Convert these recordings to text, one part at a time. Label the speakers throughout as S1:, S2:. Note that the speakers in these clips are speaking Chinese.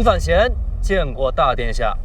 S1: 范闲见过大殿下。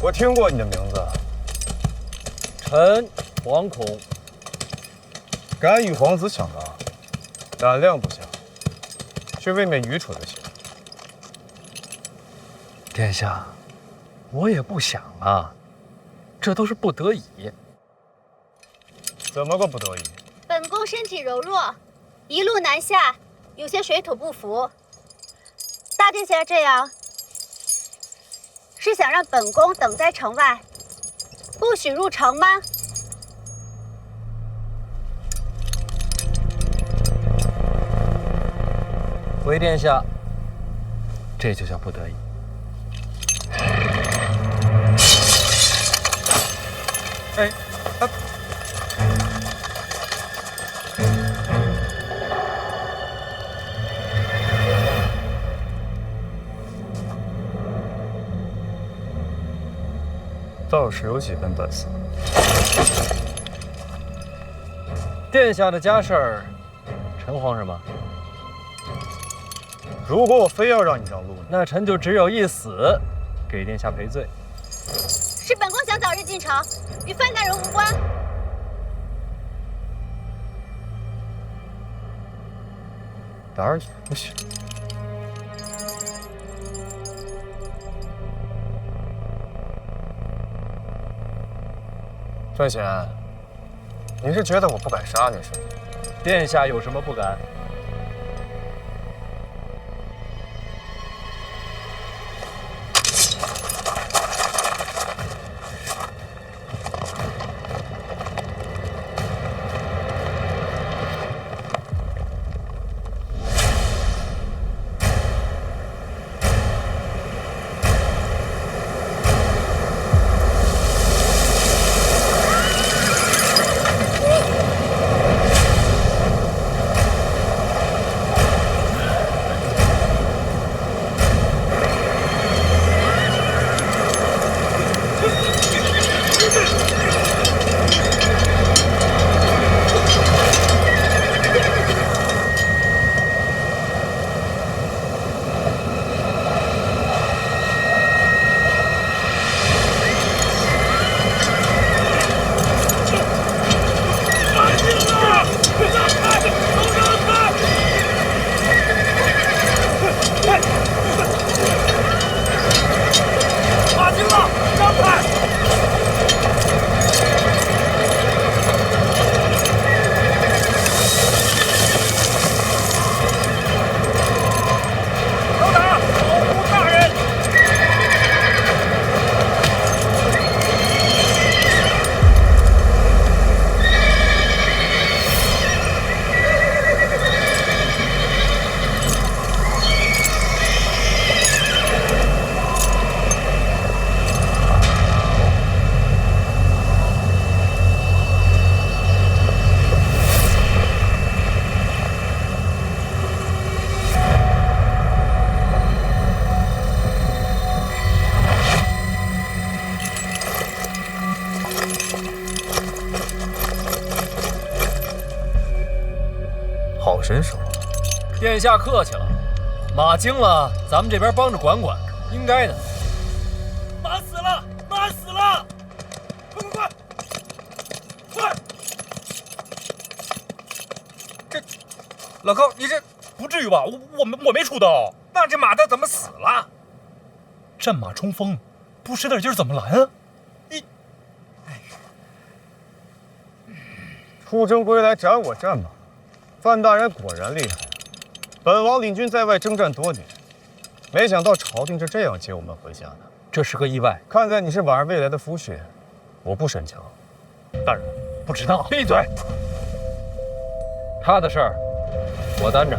S2: 我听过你的名字，
S1: 臣惶恐。
S2: 敢与皇子相当，胆量不小，却未免愚蠢了些。
S1: 殿下，我也不想啊，这都是不得已。
S2: 怎么个不得已？
S3: 本宫身体柔弱，一路南下，有些水土不服。大殿下这样，是想让本宫等在城外，不许入城吗？
S1: 回殿下，这就叫不得已。
S2: 哎，倒是有几分本事。
S1: 殿下的家事儿，臣慌什么？
S2: 如果我非要让你让路呢？
S1: 那臣就只有一死，给殿下赔罪。
S3: 是本宫想早日进城，与范大人无关。
S2: 胆儿不小。范闲，你是觉得我不敢杀你是吗？
S1: 殿下有什么不敢？
S2: 好身手啊！
S1: 殿下客气了，马惊了，咱们这边帮着管管，应该的。马死了，马死了！快！
S4: 这老高，你这不至于吧？我没出刀。
S1: 那这马的怎么死了？
S4: 战马冲锋，不使点劲怎么拦啊？
S2: 出征归来斩我战马，范大人果然厉害。本王领军在外征战多年，没想到朝廷是这样接我们回家的。
S4: 这是个意外。
S2: 看在你是婉儿未来的夫婿，我不深究。大人
S4: 不知道。
S1: 闭嘴！他的事儿我担着。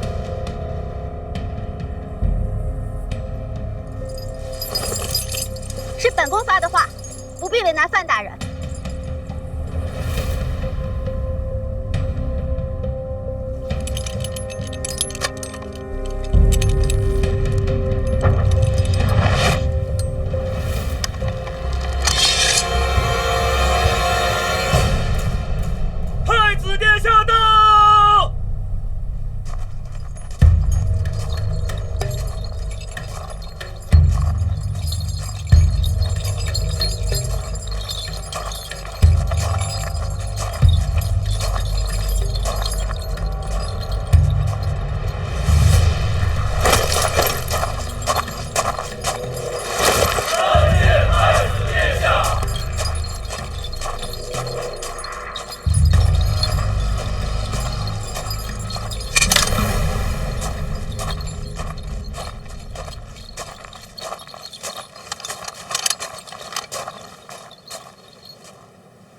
S3: 是本宫发的话，不必为难范大人。
S1: 太子殿下到！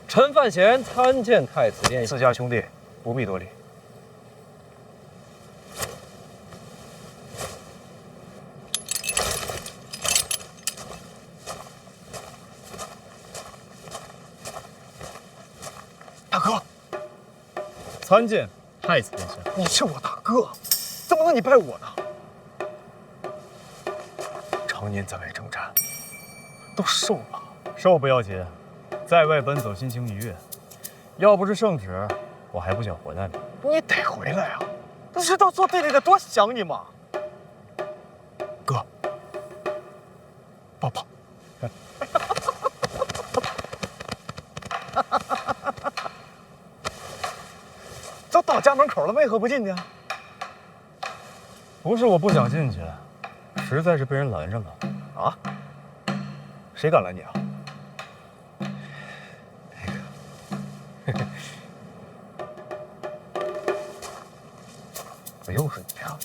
S1: 陈范闲参见太子殿下。
S2: 自家兄弟不必多礼。
S4: 大哥，
S2: 参见太子殿下。
S4: 你是我大哥，怎么能你拜我呢？常年在外征战，都瘦了。
S2: 瘦不要紧，在外奔走，心情愉悦。要不是圣旨，我还不想回来呢。
S4: 你得回来啊！不知道坐地里的多想你吗？哥，抱抱。都到家门口了，为何不进去？
S2: 不是我不想进去，实在是被人拦上了。
S4: 啊？谁敢拦你啊？不又是你啊！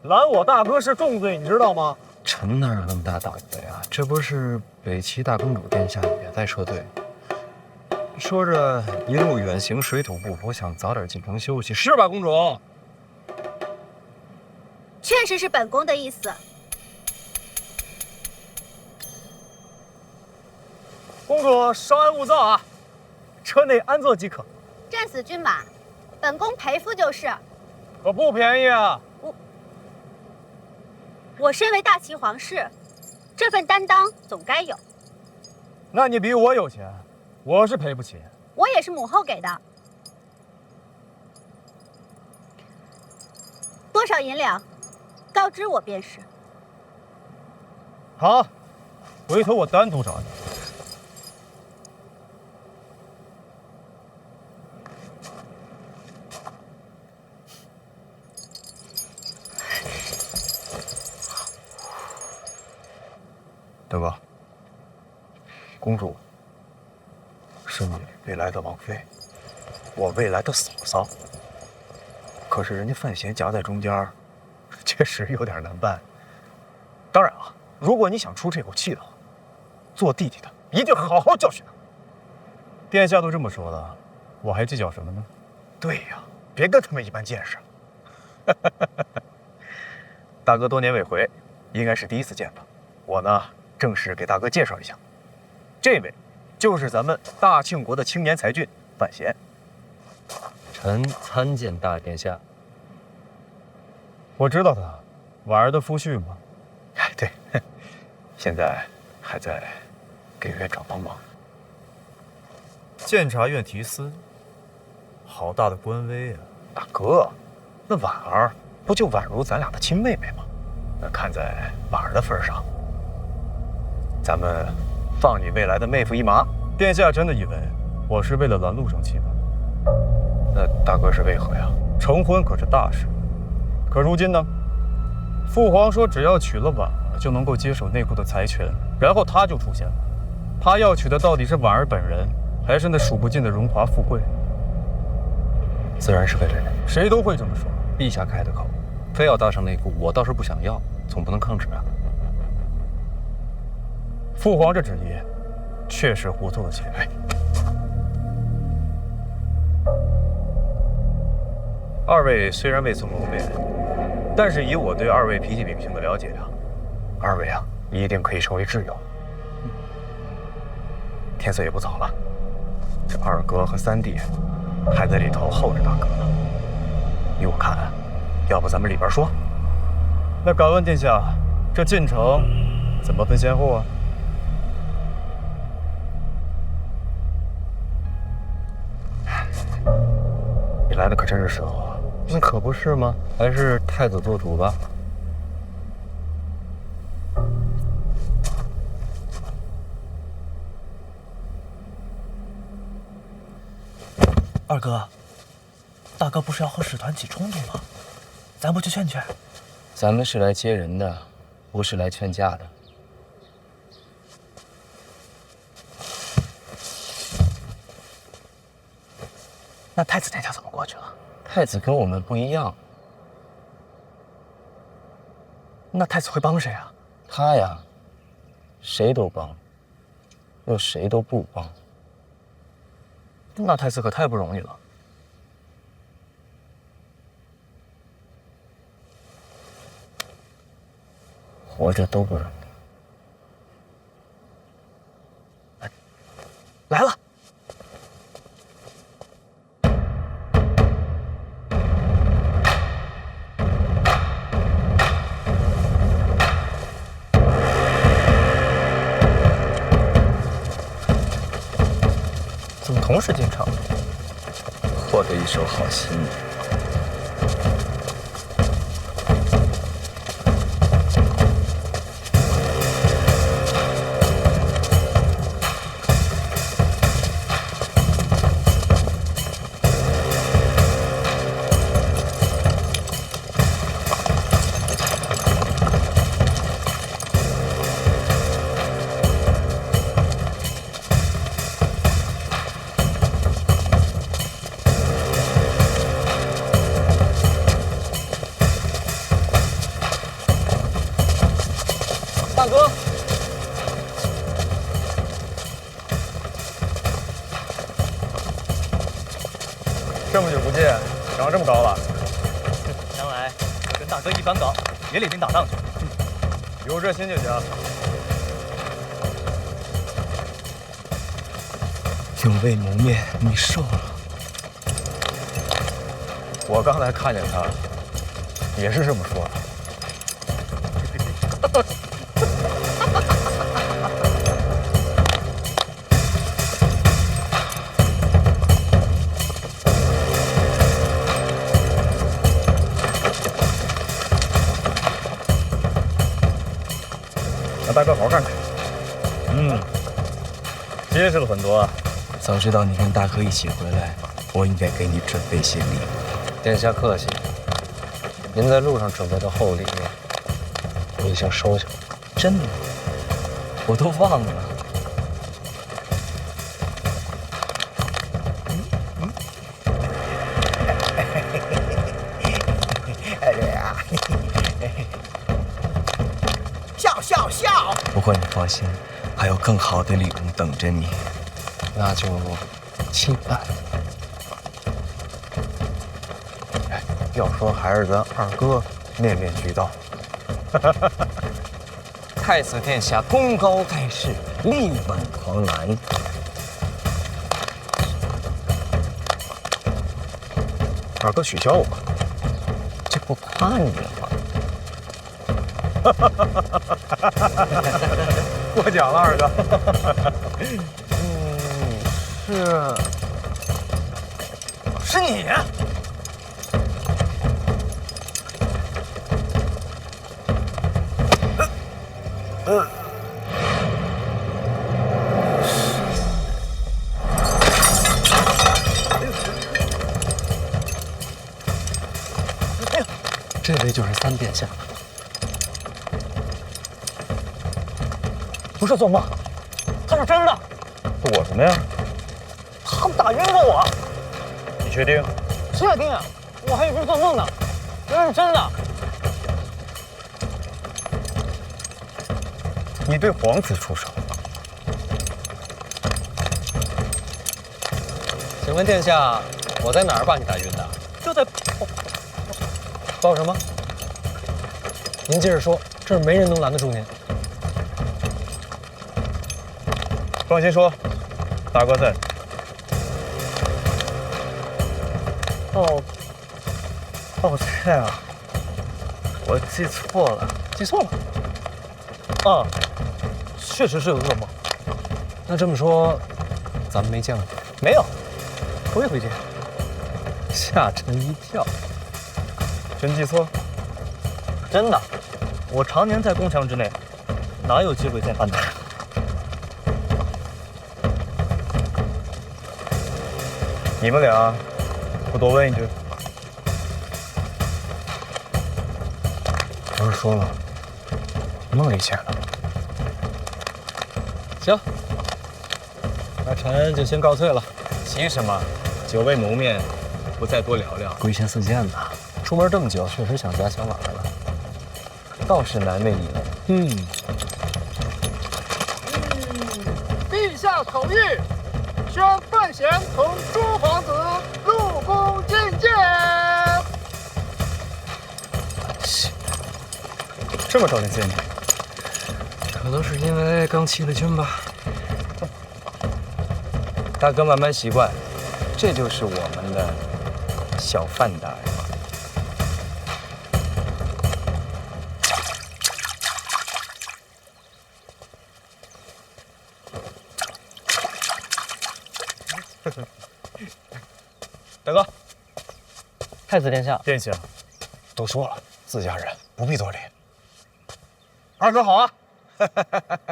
S4: 拦我大哥是重罪，你知道吗？
S5: 臣哪有那么大胆子呀？这不是北齐大公主殿下也在撤退，说着一路远行，水土不服，想早点进城休息，是吧，公主？
S3: 确实是本宫的意思。
S4: 公主稍安勿躁啊，车内安坐即可。
S3: 战死军马，本宫陪夫就是。
S2: 可不便宜啊！
S3: 我身为大齐皇室，这份担当总该有。
S2: 那你比我有钱，我是赔不起。
S3: 我也是母后给的。多少银两，告知我便是。
S2: 好，回头我单独找你。
S4: 大哥，公主是你未来的王妃，我未来的嫂嫂。可是人家范闲夹在中间，确实有点难办。当然了，如果你想出这口气的话，做弟弟的一定好好教训他。
S2: 殿下都这么说了，我还计较什么呢？
S4: 对呀，别跟他们一般见识。大哥多年未回，应该是第一次见吧？我呢，正式给大哥介绍一下，这位就是咱们大庆国的青年才俊范闲。
S5: 臣参见大殿下。
S2: 我知道他，婉儿的夫婿吗？
S4: 哎，对，现在还在给院长帮忙。
S2: 监察院提司，好大的官威啊！
S4: 大哥，那婉儿不就宛如咱俩的亲妹妹吗？那看在婉儿的份上，咱们放你未来的妹夫一马。
S2: 殿下真的以为我是为了拦路生气吗？
S4: 那大哥是为何呀？
S2: 成婚可是大事，可如今呢，父皇说，只要娶了婉儿，就能够接手内库的财权，然后他就出现了。他要娶的到底是婉儿本人，还是那数不尽的荣华富贵？
S5: 自然是为了人。
S2: 谁都会这么说。
S5: 陛下开的口，非要搭上内库，我倒是不想要，总不能抗旨啊。
S2: 父皇这旨意，确实糊涂了些。二位虽然未曾谋面，但是以我对二位脾气秉性的了解啊，二位啊一定可以成为挚友。天色也不早了，这二哥和三弟还在里头候着大哥呢。依我看，要不咱们里边说。那敢问殿下，这进城怎么分先后啊？你来的可真是时候啊！
S5: 那可不是吗？还是太子做主吧。
S6: 二哥，大哥不是要和使团起冲突吗？咱不去劝劝？
S7: 咱们是来接人的，不是来劝架的。
S6: 那太子殿下怎么过去了？
S7: 太子跟我们不一样，
S6: 那太子会帮谁啊？
S7: 他呀，谁都帮，又谁都不帮。
S6: 那太子可太不容易了。
S7: 活着都不容易。
S6: 来了。怎么同时进城？
S7: 获得一手好心意。
S6: 大哥，
S2: 这么久不见，长这么高了。
S6: 将来跟大哥一般高，也领兵打仗去。
S2: 有这心就行。
S7: 永未谋面，你瘦了。
S2: 我刚才看见他，也是这么说的。那大哥好好看看。结实了很多啊。
S7: 早知道你跟大哥一起回来，我应该给你准备些礼物。
S5: 殿下客气，您在路上准备的厚礼，我已经收下了。
S7: 真的，我都忘了。
S6: 笑笑笑！
S7: 不过你放心，还有更好的礼物等着你。
S5: 那就
S7: 期盼。
S4: 要说还是咱二哥面面俱到。
S7: 太子殿下功高盖世，力挽狂澜。
S4: 二哥取消我，
S7: 这不夸你了吗？
S2: 过奖了，二哥。
S6: 是你。
S7: 这位就是三殿下。
S6: 不是做梦，他是真的。
S2: 躲什么呀？
S6: 他们打晕了我。
S2: 你确定？
S6: 确定啊，我还以为是做梦呢，这是真的。
S2: 你对皇子出手？
S5: 请问殿下，我在哪儿把你打晕的？
S6: 就在
S5: 报什么？您接着说，这儿没人能拦得住您。
S2: 放心说，大哥在。抱歉啊，我记错了。
S6: 记错了。啊，确实是有噩梦。
S5: 那这么说，咱们没见过？
S6: 没有，头一回见。
S5: 吓臣一跳。
S2: 真记错？
S6: 真的，我常年在宫墙之内，哪有机会见范大人？
S2: 你们俩，我多问一句。不是说了，梦里见了。
S5: 行，那臣就先告退了。
S2: 急什么？
S5: 久未谋面，不再多聊聊。归心似箭呐，出门这么久，确实想家想哪儿了。
S2: 倒是难为你了。
S8: 陛下口谕，宣范闲同诸皇子入宫觐见。
S2: 这么早就见你？
S5: 可能是因为刚起了军吧。大哥慢慢习惯，
S2: 这就是我们的小范大人。
S6: 大哥，太子殿下，
S2: 殿下，
S5: 都说了，自家人不必多礼。
S2: 二哥好啊！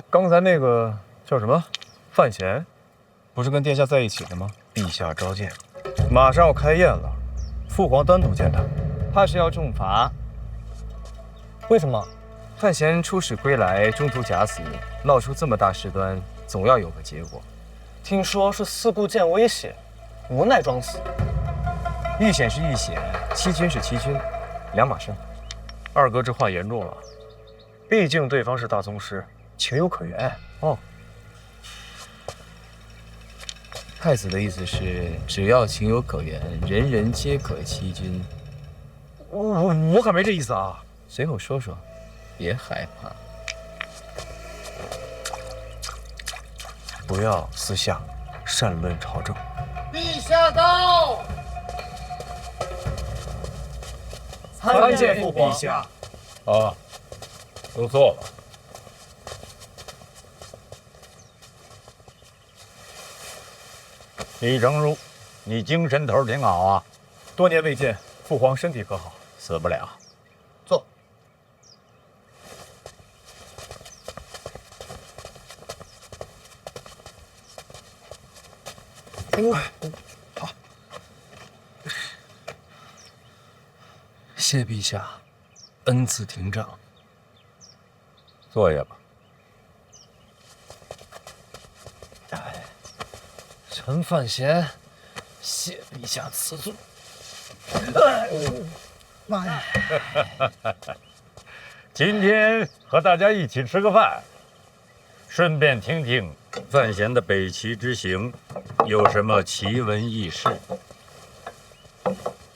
S2: 刚才那个叫什么范闲，不是跟殿下在一起的吗？陛下召见，马上要开宴了，父皇单独见他，怕是要重罚。
S6: 为什么？
S2: 范闲出使归来，中途假死，闹出这么大事端，总要有个结果。
S6: 听说是四顾见威胁，无奈装死。
S2: 遇险是遇险，欺君是欺君，两码事。二哥这话严重了，毕竟对方是大宗师，情有可原。哦，太子的意思是，只要情有可原，人人皆可欺君。我可没这意思啊。随口说说，别害怕。不要私下擅论朝政。
S8: 陛下到。
S2: 参见父皇。陛下。
S9: 啊，都坐吧。李成儒，你精神头挺好啊。
S2: 多年未见，父皇身体可好？
S9: 死不了。
S8: 坐。
S5: 好。谢陛下恩赐廷杖。
S9: 坐下吧。
S5: 臣范闲，谢陛下赐罪。
S8: 妈呀！
S9: 今天和大家一起吃个饭，顺便听听范闲的北齐之行有什么奇闻异事。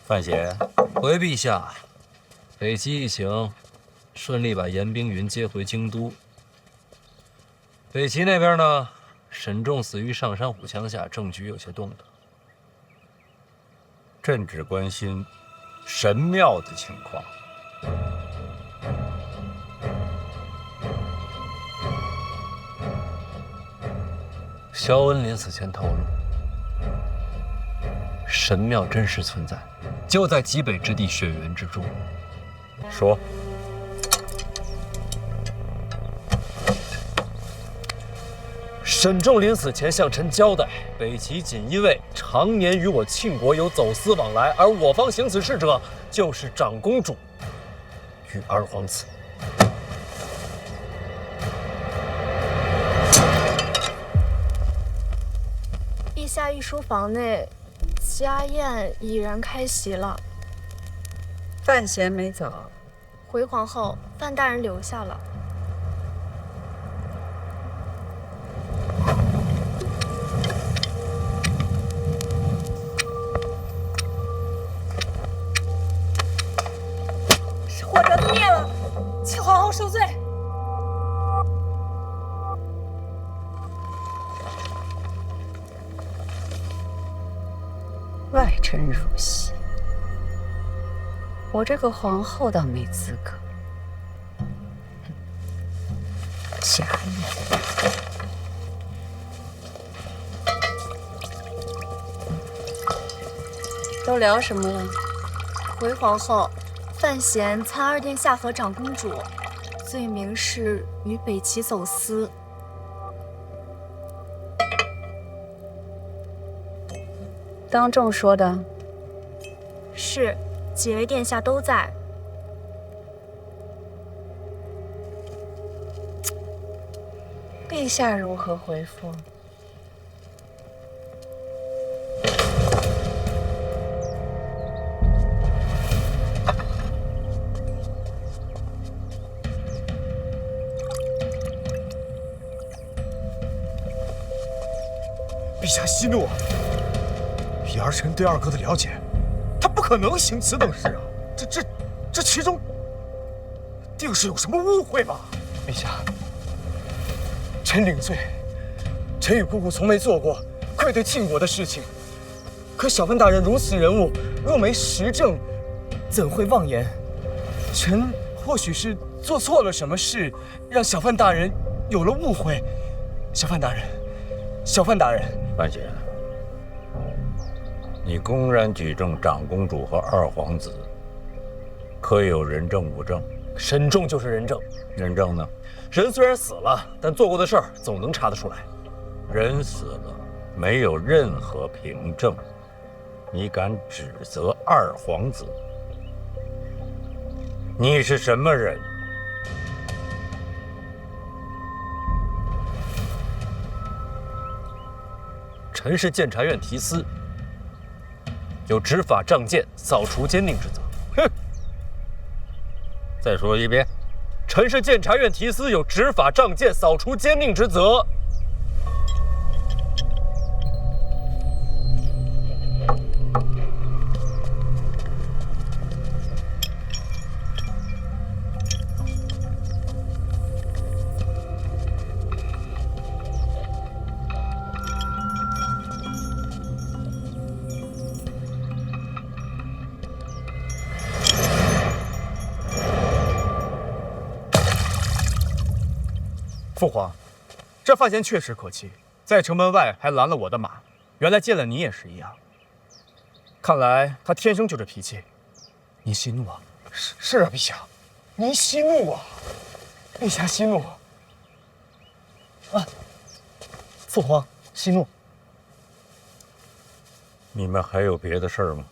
S9: 范闲，
S5: 回陛下，北齐一行顺利把严冰云接回京都。北齐那边呢，沈仲死于上山虎枪下，政局有些动荡。
S9: 朕只关心神庙的情况。
S5: 萧恩临死前透露，神庙真实存在，就在极北之地雪原之中。
S9: 说。
S5: 沈仲临死前向臣交代，北齐锦衣卫常年与我庆国有走私往来，而我方行此事者就是长公主与二皇子。
S10: 御书房内，家宴已然开席了。
S11: 范闲没走，
S10: 回皇后，范大人留下了。
S11: 火折子灭了，请皇后受罪。外臣入席，我这个皇后倒没资格。假意。都聊什么了？
S10: 回皇后，范闲参二殿下和长公主，罪名是与北齐走私。
S11: 当众说的？
S10: 是，几位殿下都在。
S11: 陛下如何回复？
S2: 陛下息怒啊！以儿臣对二哥的了解，他不可能行此等事啊！这其中定是有什么误会吧？
S6: 陛下，臣领罪。臣与姑姑从没做过愧对庆国的事情，可小范大人如此人物，若没实证，怎会妄言？臣或许是做错了什么事，让小范大人有了误会。小范大人，
S9: 范闲，你公然举证长公主和二皇子，可有人证物证？
S6: 沈仲就是人证。
S9: 人证呢？
S6: 人虽然死了，但做过的事儿总能查得出来。
S9: 人死了，没有任何凭证，你敢指责二皇子？你是什么人？
S6: 臣是监察院提司，有执法仗剑、扫除奸佞之责。
S9: 哼！再说一遍。
S6: 臣是监察院提司，有执法仗剑、扫除奸佞之责。
S2: 父皇，这范闲确实可气，在城门外还拦了我的马，原来见了你也是一样。看来他天生就这脾气。您息怒啊！
S6: 是啊，陛下，您息怒啊！陛下息怒啊！父皇息怒。
S9: 你们还有别的事儿吗？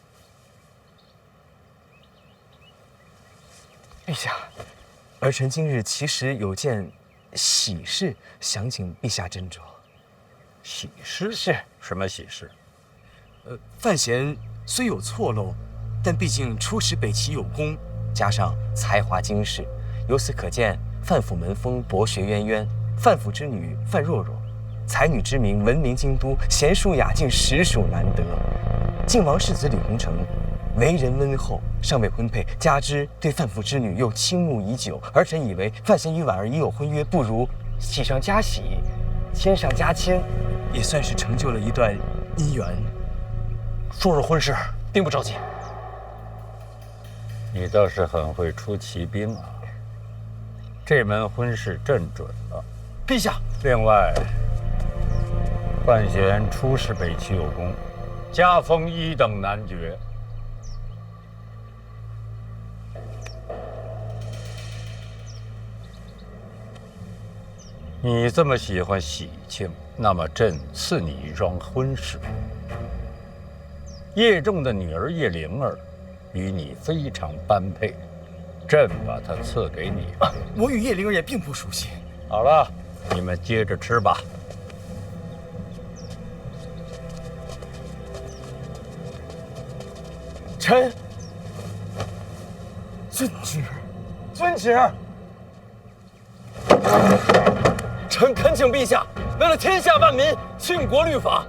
S6: 陛下，儿臣今日其实有件喜事，想请陛下斟酌。
S9: 喜事？
S6: 是
S9: 什么喜事？
S6: 范闲虽有错漏，但毕竟出使北齐有功，加上才华经世，由此可见，范府门风博学渊渊，范府之女范若若，才女之名闻名京都，贤淑雅静，实属难得。晋王世子李弘成为人温厚，尚未婚配，加之对范府之女又倾慕已久，儿臣以为范闲与婉儿已有婚约，不如喜上加喜，牵上加牵，也算是成就了一段姻缘。说说婚事，并不着急。
S9: 你倒是很会出奇兵啊！这门婚事朕准了。
S6: 陛下。
S9: 另外，范闲出使北齐有功，加封1等男爵。你这么喜欢喜庆，那么朕赐你一桩婚事。叶仲的女儿叶灵儿，与你非常般配，朕把她赐给你了。
S6: 我与叶灵儿也并不熟悉。
S9: 好了，你们接着吃吧。
S2: 旨。臣恳请陛下，为了天下万民，庆国律法，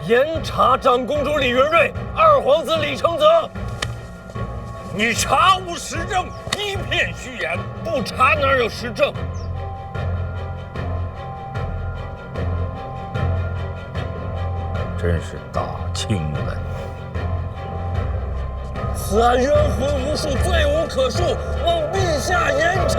S2: 严查长公主李云瑞、二皇子李承泽。
S9: 你查无实证，一片虚言，不查哪有实证？真是大清人！此案冤魂无数，罪无可恕，望陛下严查。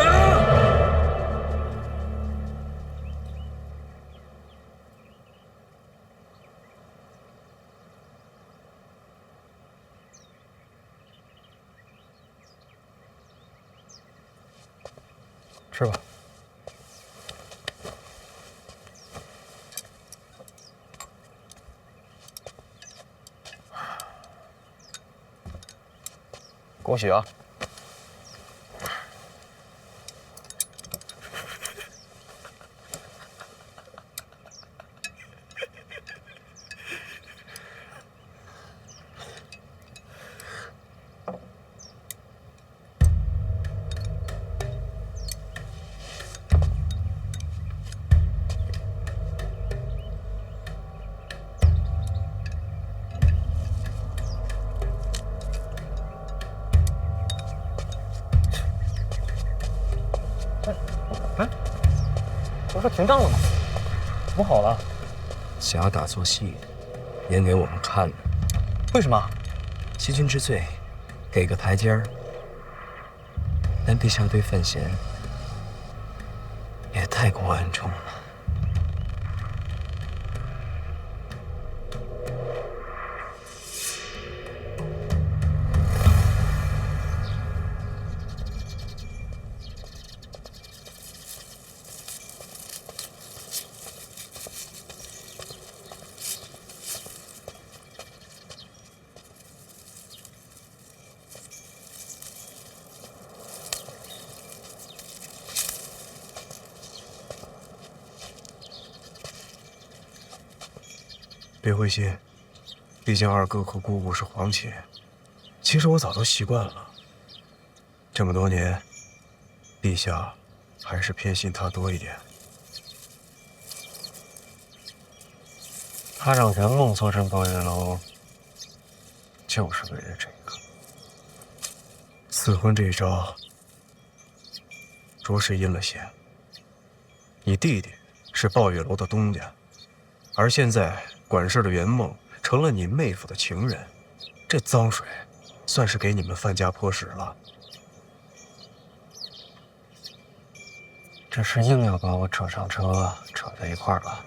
S2: 吃吧。恭喜啊！不是停账了吗？怎么好了？
S6: 假打做戏，演给我们看的。
S2: 为什么？
S6: 欺君之罪，给个台阶儿。但陛下对范闲也太过恩宠了。
S4: 别灰心，毕竟二哥和姑姑是皇亲。其实我早都习惯了。这么多年，陛下还是偏信他多一点。
S2: 他让圆梦坐镇抱月楼，就是为了这个。
S4: 赐婚这一招，着实阴了些。你弟弟是抱月楼的东家，而现在管事的圆梦成了你妹夫的情人，这脏水算是给你们范家泼屎了。
S2: 这是硬要把我扯上车，扯在一块儿了。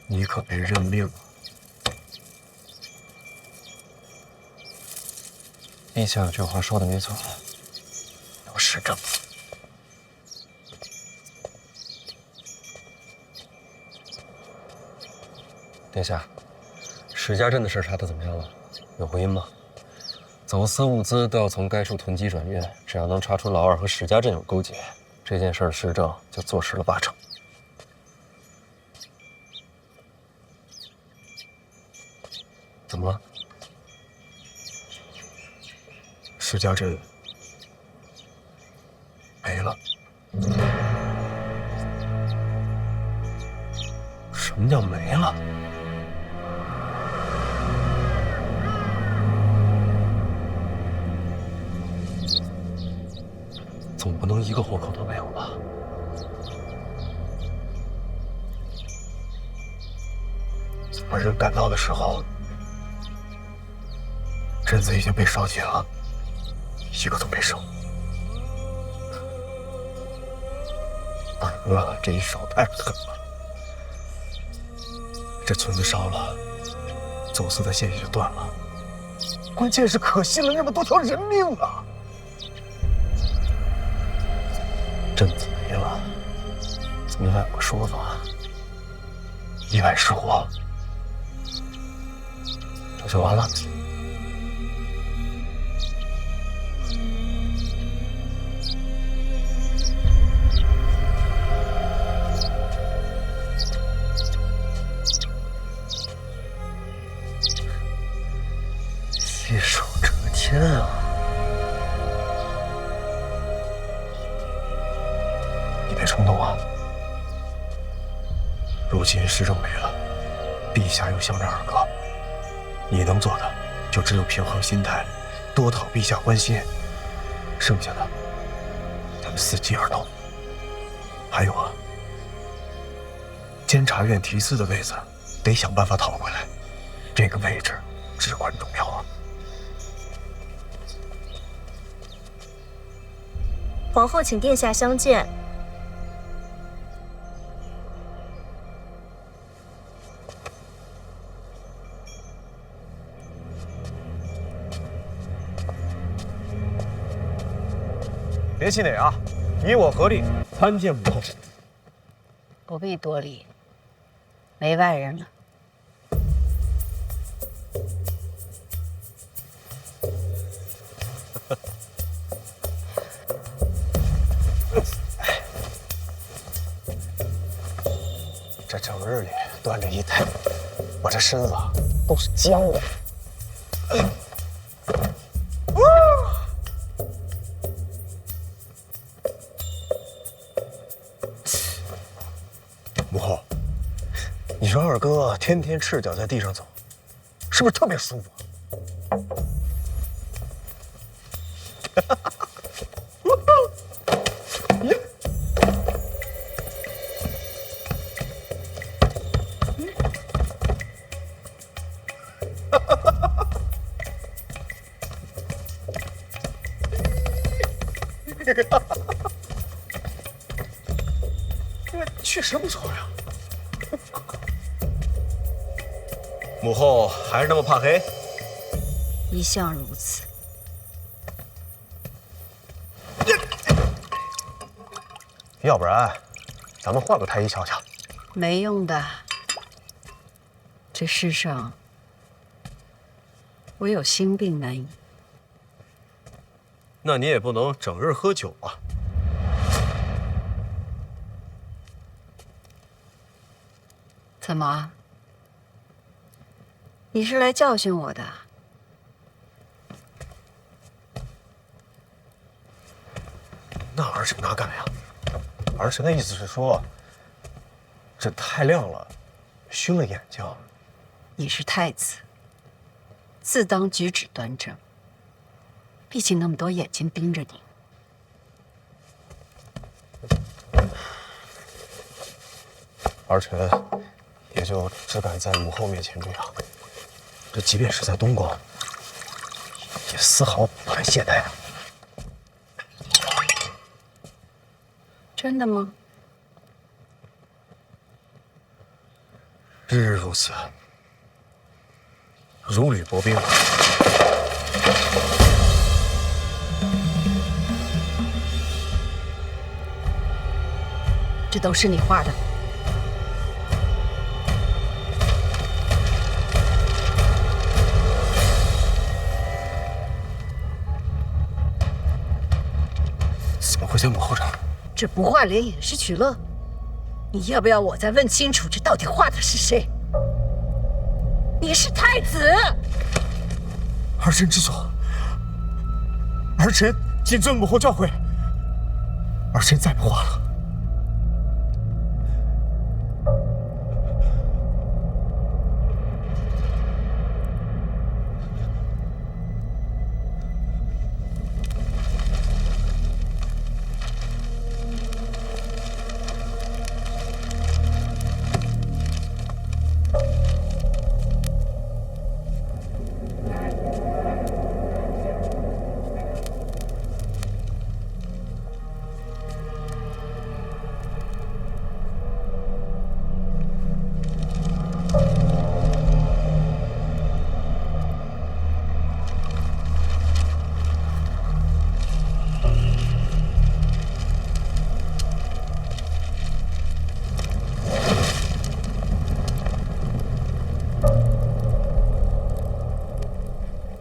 S4: 你可别认命啊！
S2: 陛下有句话说的没错，有实证。
S5: 殿下，史家镇的事查得怎么样了？有回音吗？走私物资都要从该处囤积转运，只要能查出老二和史家镇有勾结，这件事的实证就坐实了80%。怎么了？
S4: 史家镇没了。
S2: 什么叫没了？
S5: 总不能一个活口都没有吧？
S4: 我人赶到的时候，镇子已经被烧尽了，一个都没剩。二哥这一手太狠了，这村子烧了，走私的线也就断了。关键是可惜了那么多条人命啊！镇子没了，总要有个说法。意外失火，这就完了。
S2: 一手遮天。
S4: 别冲动啊！如今时政没了，陛下又想着二哥，你能做的就只有平衡心态，多讨陛下欢心。剩下的，咱们伺机而动。还有啊，监察院提司的位子得想办法讨回来，这个位置至关重要啊！
S10: 皇后请殿下相见。
S4: 别气馁啊，你我合力参见母后。
S11: 不必多礼，没外人了。
S4: 这整日里端着一台，我这身子都是僵的。母后，你说二哥天天赤脚在地上走，是不是特别舒服？确实不错呀。母后还是那么怕黑？
S11: 一向如此。
S4: 要不然，咱们换个太医瞧瞧。
S11: 没用的。这世上唯有心病难医。
S4: 那你也不能整日喝酒啊。
S11: 怎么？你是来教训我的？
S4: 那儿臣哪敢呀？儿臣的意思是说，这太亮了，熏了眼睛。
S11: 你是太子，自当举止端正。毕竟那么多眼睛盯着你。
S4: 儿臣也就只敢在母后面前这样。这即便是在东宫，也丝毫不敢懈怠啊。
S11: 真的吗？
S4: 日日如此，如履薄冰。
S11: 这都是你画的。
S4: 怎么会在母后这儿？
S11: 这不画脸也是取乐。你要不要我再问清楚，这到底画的是谁？你是太子。
S4: 儿臣知错，儿臣谨遵母后教诲，儿臣再不画了。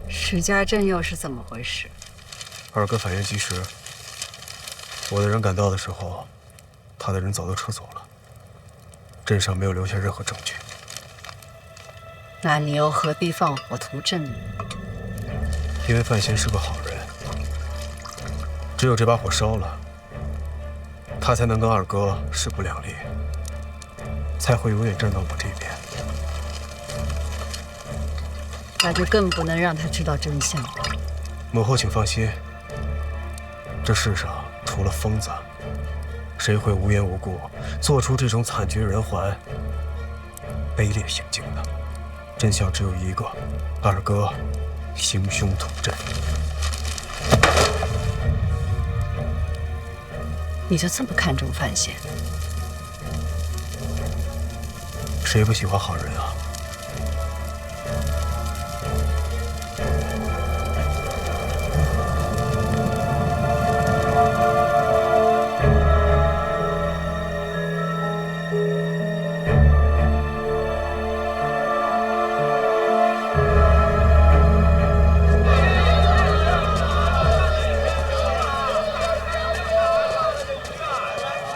S11: 史家镇又是怎么回事？
S4: 二哥反应及时，我的人赶到的时候，他的人早都撤走了，镇上没有留下任何证据。
S11: 那你又何必放火屠镇呢？
S4: 因为范闲是个好人，只有这把火烧了，
S2: 他才能跟二哥势不两立，才会永远站到我这边。
S11: 那就更不能让他知道真相了。
S2: 母后，请放心，这世上除了疯子，谁会无缘无故做出这种惨绝人寰、卑劣行径的？真相只有一个：二哥行凶图朕。
S11: 你就这么看重范闲？
S2: 谁不喜欢好人啊？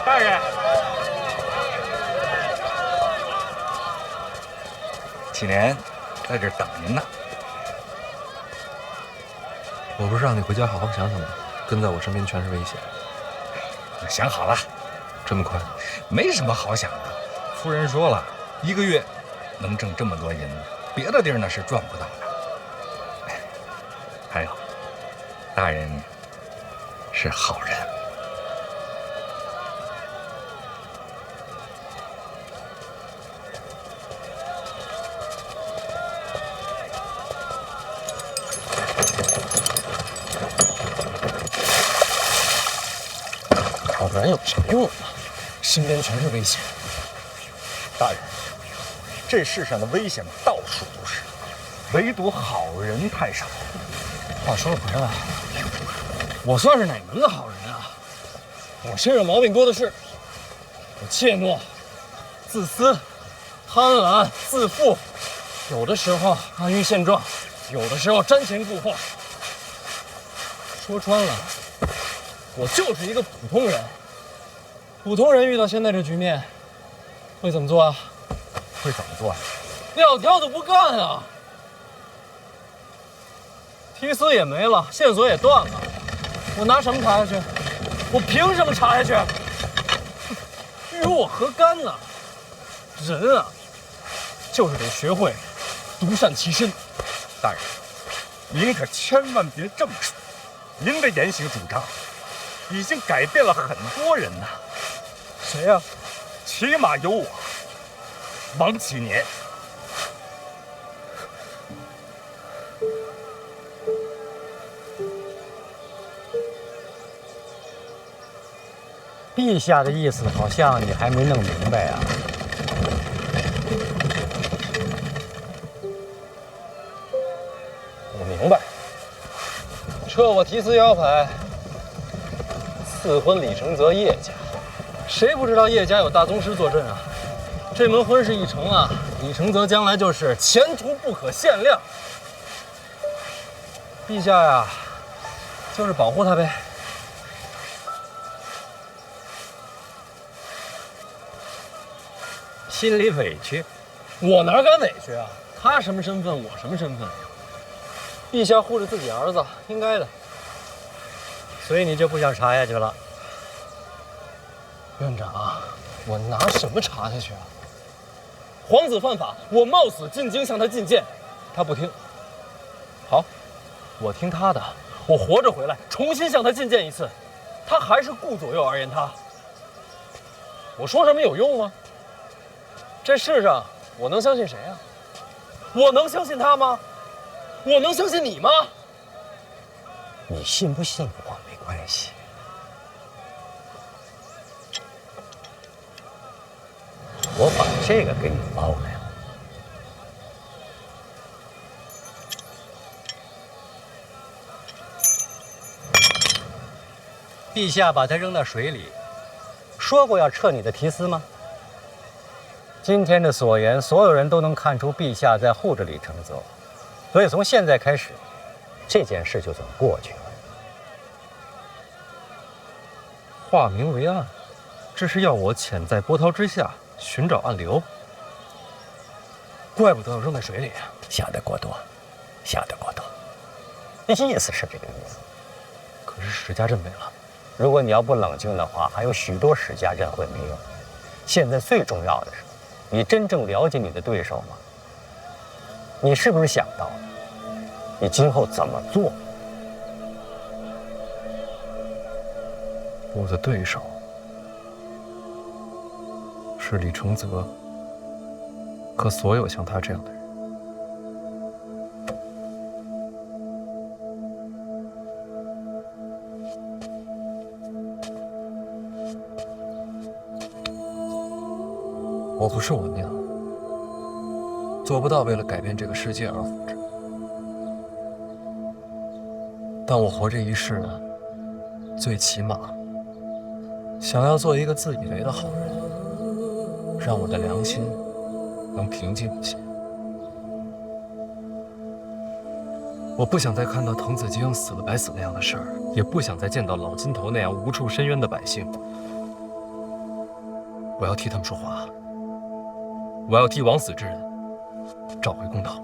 S8: 大人，
S12: 启年在这儿等您呢。
S5: 我不是让你回家好好想想吗？跟在我身边全是危险。
S12: 想好了，
S5: 这么快？
S12: 没什么好想的。夫人说了，1个月能挣这么多银子，别的地儿那是赚不到的。还有，大人是好人。
S2: 好人有什么用啊？身边全是危险。
S4: 大人，这世上的危险到处都是，唯独好人太少。
S1: 话说回来，我算是哪门子好人啊？我身上毛病多的是，我怯懦、自私、贪婪、自负，有的时候安于现状，有的时候瞻前顾后。说穿了，我就是一个普通人。普通人遇到现在这局面，会怎么做啊？
S4: 会怎么做呀？
S1: 撂挑子不干啊！提丝也没了，线索也断了，我拿什么查下去？我凭什么查下去？与我何干呢？人啊，就是得学会独善其身。
S4: 大人，您可千万别这么说，您的言行主张已经改变了很多人呐。
S1: 谁呀？
S4: 起码有我，王启年。
S13: 陛下的意思好像你还没弄明白啊。
S1: 我明白，撤我提丝腰牌，赐婚李承泽叶家。谁不知道叶家有大宗师坐镇啊？这门婚事一成啊，李承泽将来就是前途不可限量。陛下呀，就是保护他呗。
S13: 心里委屈，
S1: 我哪敢委屈啊？他什么身份，我什么身份？陛下护着自己儿子，应该的。
S13: 所以你就不想查下去了？
S1: 院长，我拿什么查下去啊？皇子犯法，我冒死进京向他进谏，他不听。好，我听他的，我活着回来，重新向他进谏一次，他还是顾左右而言他。我说什么有用吗？这世上我能相信谁啊？我能相信他吗？我能相信你吗？
S13: 你信不信我没关系。我把这个给你包来了。陛下把它扔到水里，说过要撤你的提丝吗？今天的所言，所有人都能看出陛下在护着李承泽，所以从现在开始，这件事就算过去了。
S5: 化名为暗，这是要我潜在波涛之下寻找暗流。
S1: 怪不得要扔在水里。
S13: 想得过多，想得过多。意思是这个意思。
S1: 可是史家镇没了，
S13: 如果你要不冷静的话，还有许多史家宴会没有。现在最重要的是，你真正了解你的对手吗？你是不是想到你今后怎么做？
S2: 我的对手是李承泽和所有像他这样的人。我不是我娘，做不到为了改变这个世界而活着。但我活这一世呢，最起码想要做一个自以为的好人，让我的良心能平静一些。我不想再看到滕子京死了白死那样的事儿，也不想再见到老金头那样无处伸冤的百姓。我要替他们说话，我要替枉死之人找回公道。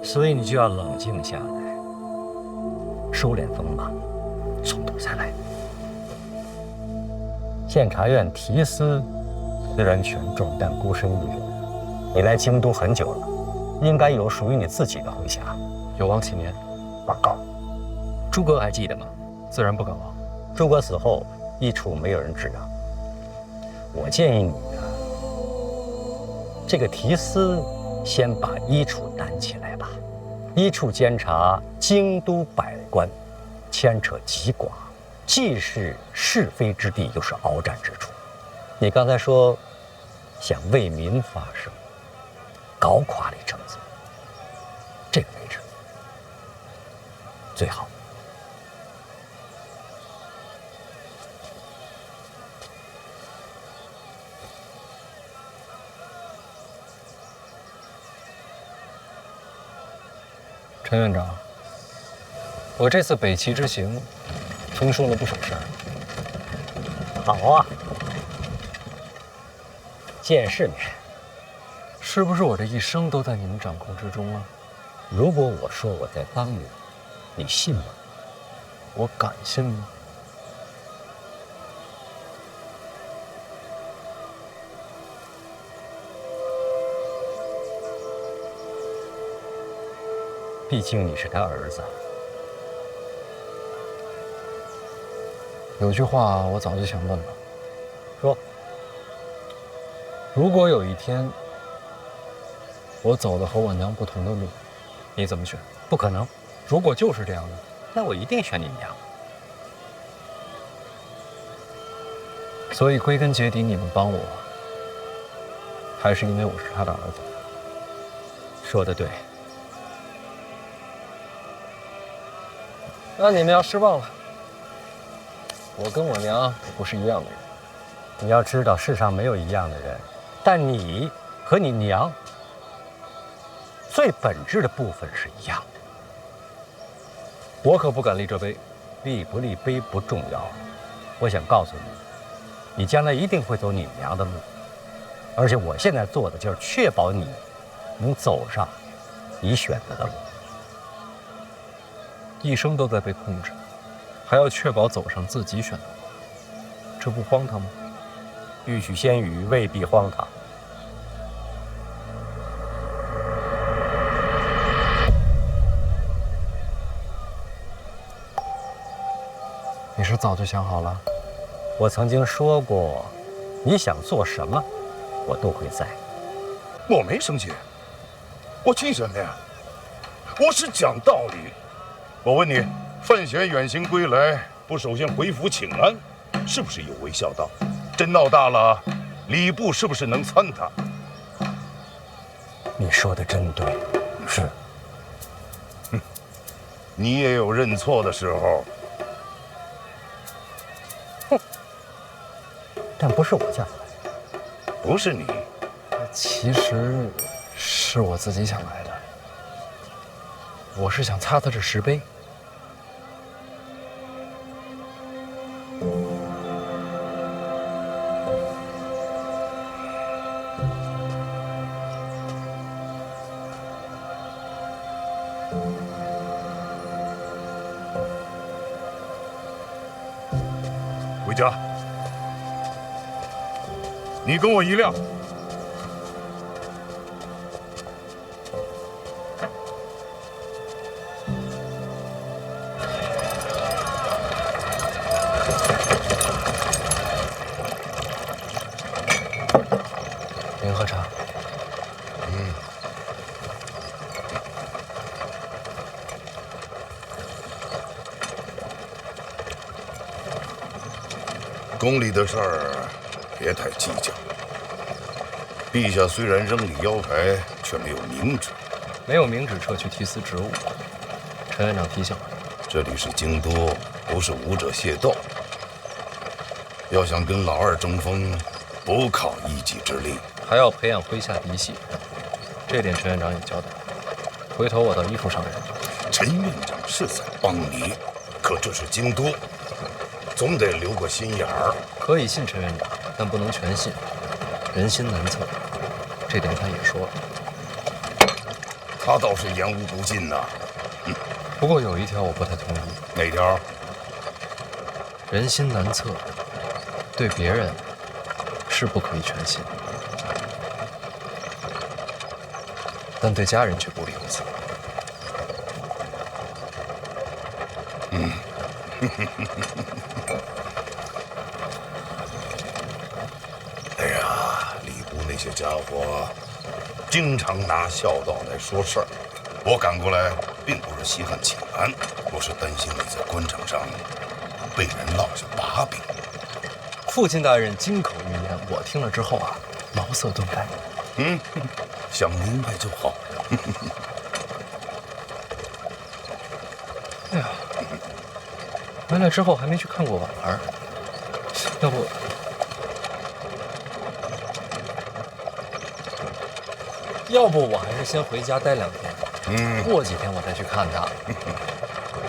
S13: 所以你就要冷静下来，收敛锋芒，从头再来。监察院提司虽然权重，但孤身一人。你来京都很久了，应该有属于你自己的麾下。
S2: 有忘其年，
S13: 报告。诸葛还记得吗？
S2: 自然不敢忘。
S13: 诸葛死后，一处没有人治啊。我建议你呢，这个提司先把一处担起来吧。一处监察京都百官，牵扯极广，既是是非之地，又是鏖战之处。你刚才说想为民发声，搞垮李承泽，这个位置最好。
S2: 陈院长，我这次北齐之行，听说了不少事儿。
S13: 好啊，见世面。
S2: 是不是我这一生都在你们掌控之中啊？
S13: 如果我说我在帮你，你信吗？
S2: 我敢信吗？
S13: 毕竟你是他儿子。
S2: 有句话我早就想问了，
S13: 说：
S2: 如果有一天我走的和我娘不同的路，你怎么选？
S13: 不可能。
S2: 如果就是这样的，
S13: 那我一定选你娘。
S2: 所以归根结底，你们帮我，还是因为我是他的儿子。
S13: 说得对。
S2: 那你们要失望了，我跟我娘不是一样的人。
S13: 你要知道，世上没有一样的人，但你和你娘最本质的部分是一样的。
S2: 我可不敢立这碑，
S13: 立不立碑不重要。我想告诉你，你将来一定会走你娘的路，而且我现在做的就是确保你能走上你选择的路。
S2: 一生都在被控制，还要确保走上自己选的路，这不荒唐吗？
S13: 欲取先予未必荒唐。
S2: 你是早就想好了？
S13: 我曾经说过，你想做什么，我都会在。
S14: 我没生气，我气什么呀？我是讲道理。我问你，范闲远行归来，不首先回府请安，是不是有违孝道？真闹大了，礼部是不是能参他？
S13: 你说的真对，是。
S14: 你也有认错的时候。
S13: 哼，但不是我叫他来，
S14: 不是你。
S2: 其实是我自己想来的，我是想擦擦这石碑。
S14: 回家。你跟我一辆。
S5: 您喝茶。
S14: 宫里的事儿别太计较。陛下虽然扔你腰牌，却没有明旨。
S5: 没有明旨撤去提司职务。陈院长提醒了。
S14: 这里是京都，不是武者械斗。要想跟老二争锋，不靠一己之力，
S5: 还要培养麾下嫡系。这点陈院长也交代。回头我到依附上人。
S14: 陈院长是在帮你，可这是京都。总得留个心眼儿。
S5: 可以信陈院长，但不能全信，人心难测，这点他也说了。
S14: 他倒是言无不尽呐。
S5: 不过有一条我不太同意。
S14: 哪条？
S5: 人心难测，对别人是不可以全信，但对家人却不必如此。
S14: 哎呀，礼部那些家伙经常拿孝道来说事儿。我赶过来并不是稀罕请安，我是担心你在官场上被人落下把柄。
S5: 父亲大人金口玉言，我听了之后啊，茅塞顿开。
S14: 想明白就好。
S5: 哎呀，回来之后还没去看过婉儿，要不我还是先回家待2天，过几天我再去看她。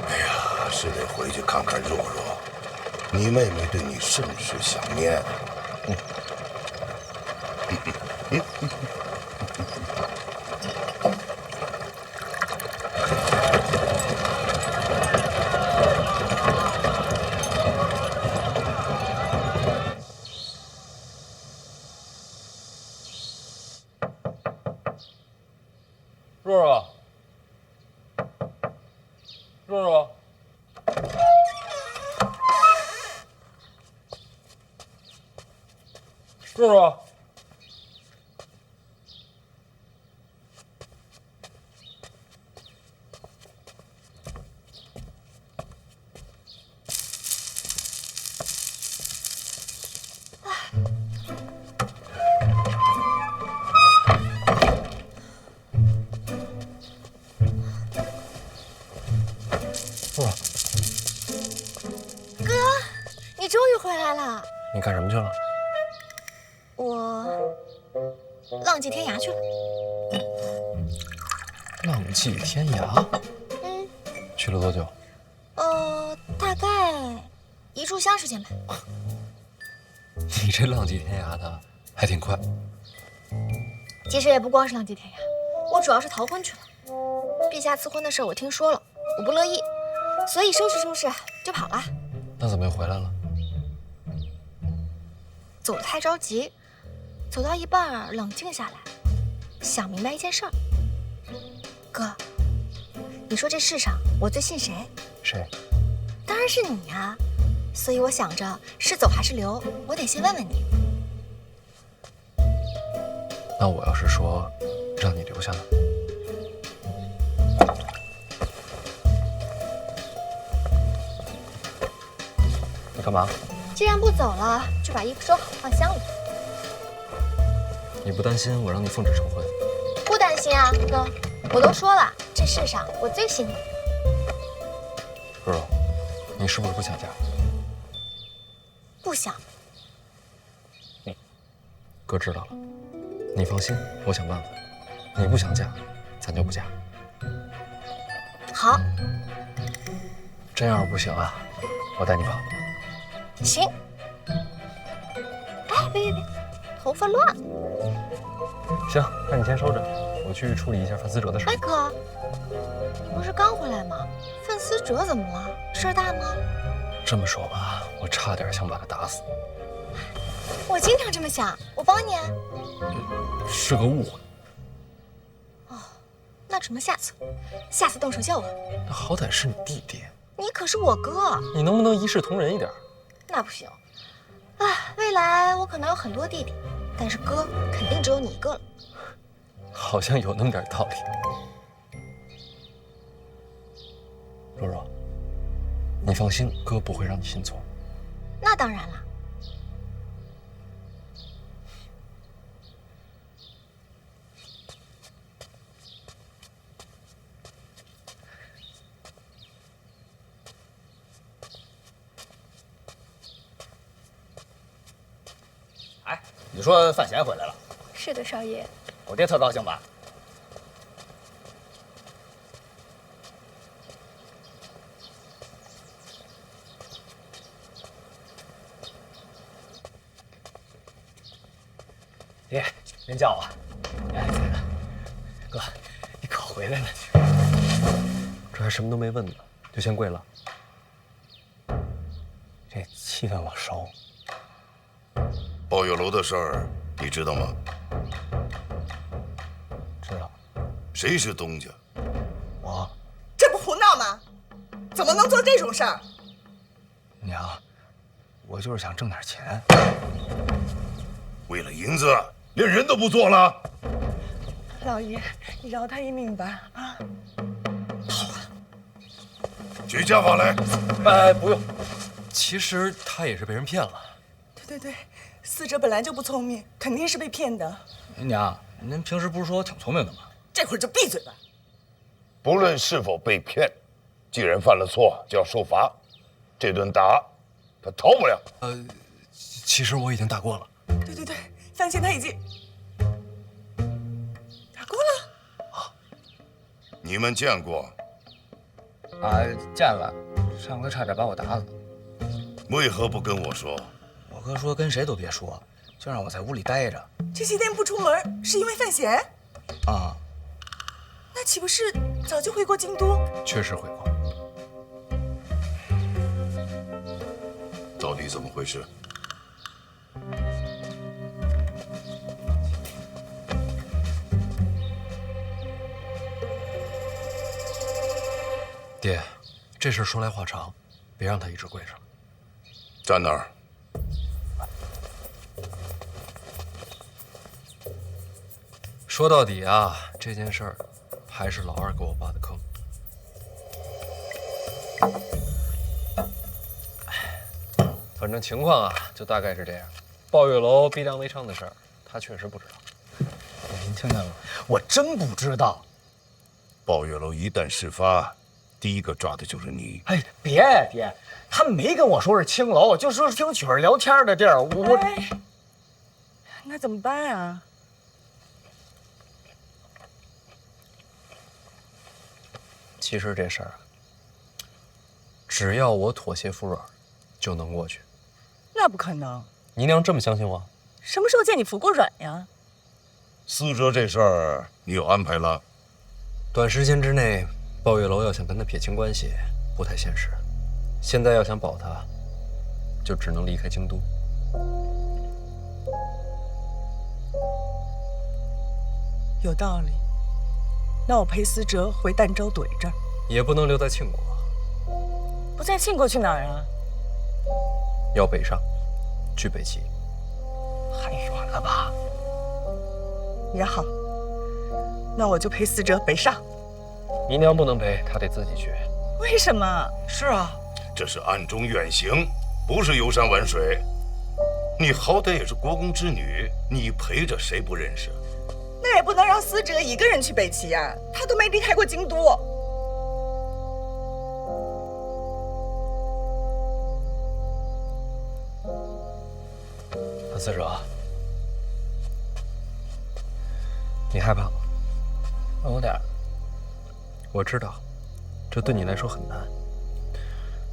S14: 哎呀，是得回去看看若若，你妹妹对你甚是想念。
S1: 若若，若若，若若，
S10: 哥，你终于回来了。
S5: 你干什么去了？
S10: 我浪迹天涯去了。
S5: 浪迹天涯？去了多久？
S10: 大概1炷香时间吧。
S5: 你这浪迹天涯的还挺快。
S10: 其实也不光是浪迹天涯，我主要是逃婚去了。陛下赐婚的事我听说了，我不乐意，所以收拾收拾就跑了。
S5: 那怎么又回来了？
S10: 走得太着急，走到一半冷静下来，想明白一件事儿。哥，你说这世上我最信谁？
S5: 谁？
S10: 当然是你呀。所以我想着是走还是留，我得先问问你。
S5: 那我要是说让你留下呢？你干嘛？
S10: 既然不走了，就把衣服收好放箱里。
S5: 你不担心我让你奉旨成婚？
S10: 不担心啊，哥。我都说了，这世上我最信你。
S5: 若若，你是不是不想嫁？
S10: 不想。
S5: 哥知道了，你放心，我想办法。你不想嫁，咱就不嫁。
S10: 好。
S5: 真要是不行啊，我带你跑。
S10: 行。哎，别，头发乱。
S5: 行，那你先收着，我去处理一下范思哲的事。
S10: 哎，哥，你不是刚回来吗？范思哲怎么了？事儿大吗？
S5: 这么说吧，我差点想把他打死。
S10: 我经常这么想，我帮你啊。
S5: 是个误会。
S10: 哦，那只能下次，下次动手叫我。
S5: 那好歹是你弟弟，
S10: 你可是我哥，
S5: 你能不能一视同仁一点？
S10: 那不行。啊，未来我可能有很多弟弟，但是哥肯定只有你一个了。
S5: 好像有那么点道理。若若，你放心，哥不会让你信错。
S10: 那当然了。
S1: 哎，你说范闲回来了？
S10: 是的，少爷。
S1: 我爹特高兴吧？爹，您叫我。哎，哥，你可回来了。
S5: 这还什么都没问呢，就先跪了。
S2: 这气氛我熟。
S14: 抱月楼的事儿你知道吗？
S2: 知道。
S14: 谁是东家？
S2: 我。
S15: 这不胡闹吗？怎么能做这种事儿？
S2: 娘，我就是想挣点钱。
S14: 为了银子，连人都不做了？
S15: 老爷，你饶他一命吧！啊！
S14: 举家法来。
S5: 哎，不用。其实他也是被人骗了。
S15: 对，死者本来就不聪明，肯定是被骗的。
S1: 娘，您平时不是说我挺聪明的吗？
S15: 这会儿就闭嘴吧。
S14: 不论是否被骗，既然犯了错，就要受罚。这顿打，他逃不了。
S5: 其实我已经打过了。
S15: 对，范闲他已经打过了。
S14: 你们见过？
S2: 啊，见了。上回差点把我打死。
S14: 为何不跟我说？
S2: 我哥说跟谁都别说，就让我在屋里待着。
S15: 这些天不出门，是因为范闲？
S2: 啊。
S15: 那岂不是早就回过京都？
S5: 确实回过。
S14: 到底怎么回事？
S5: 爹，这事说来话长，别让他一直跪着。
S14: 站那儿。
S5: 说到底啊，这件事儿还是老二给我挖的坑。反正情况啊，就大概是这样。抱月楼逼良为娼的事儿，他确实不知道。
S1: 您听见了？我真不知道。
S14: 抱月楼一旦事发，第一个抓的就是你。
S1: 哎，别，他没跟我说是青楼，就说是听曲儿聊天的地儿。
S15: 那怎么办啊？
S5: 其实这事儿啊，只要我妥协服软，就能过去。
S15: 那不可能！
S5: 你娘这么相信我？
S15: 什么时候见你服过软呀？
S14: 死者这事儿你有安排了？
S5: 短时间之内，抱月楼要想跟他撇清关系，不太现实。现在要想保他，就只能离开京都。
S15: 有道理。那我陪思哲回儋州怼着，
S5: 也不能留在庆国。
S15: 不在庆国去哪儿啊？
S5: 要北上，去北齐。
S1: 还远了吧？
S15: 也好，那我就陪思哲北上。
S5: 你娘不能陪，她得自己去。
S15: 为什么？
S1: 是啊，
S14: 这是暗中远行，不是游山玩水。你好歹也是国公之女，你陪着谁不认识？
S15: 那也不能让思哲一个人去北齐啊，他都没离开过京都。
S5: 范思哲，你害怕吗？
S1: 有点。
S5: 我知道，这对你来说很难。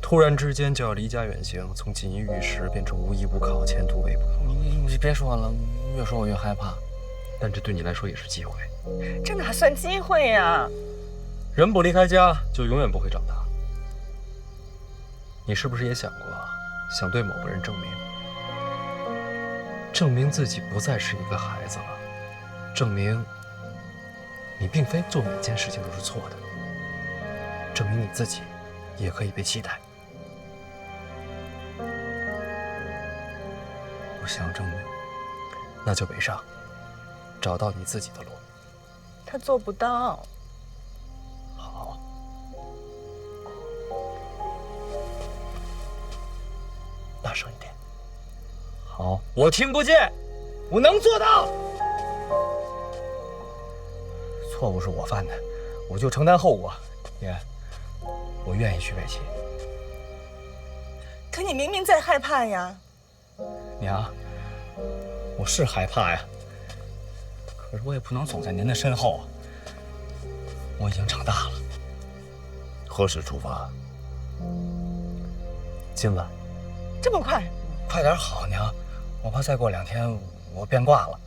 S5: 突然之间就要离家远行，从锦衣玉食变成无依无靠、前途未卜。
S1: 你别说了，越说我越害怕。
S5: 但这对你来说也是机会。
S15: 这哪算机会呀？
S5: 人不离开家，就永远不会长大。你是不是也想过，想对某个人证明自己不再是一个孩子了，证明你并非做每件事情都是错的，证明你自己也可以被期待。
S2: 我想证明，
S5: 那就北上，找到你自己的路。
S15: 他做不到。
S5: 好，大声一点。
S2: 好，
S5: 我听不见，我能做到。
S2: 错误是我犯的，我就承担后果。爹，我愿意去北齐。
S15: 可你明明在害怕呀！
S2: 娘，我是害怕呀，可是我也不能走在您的身后啊。我已经长大了。
S14: 何时出发？
S2: 今晚。
S15: 这么快？
S2: 快点好，娘，我怕再过2天我变卦了。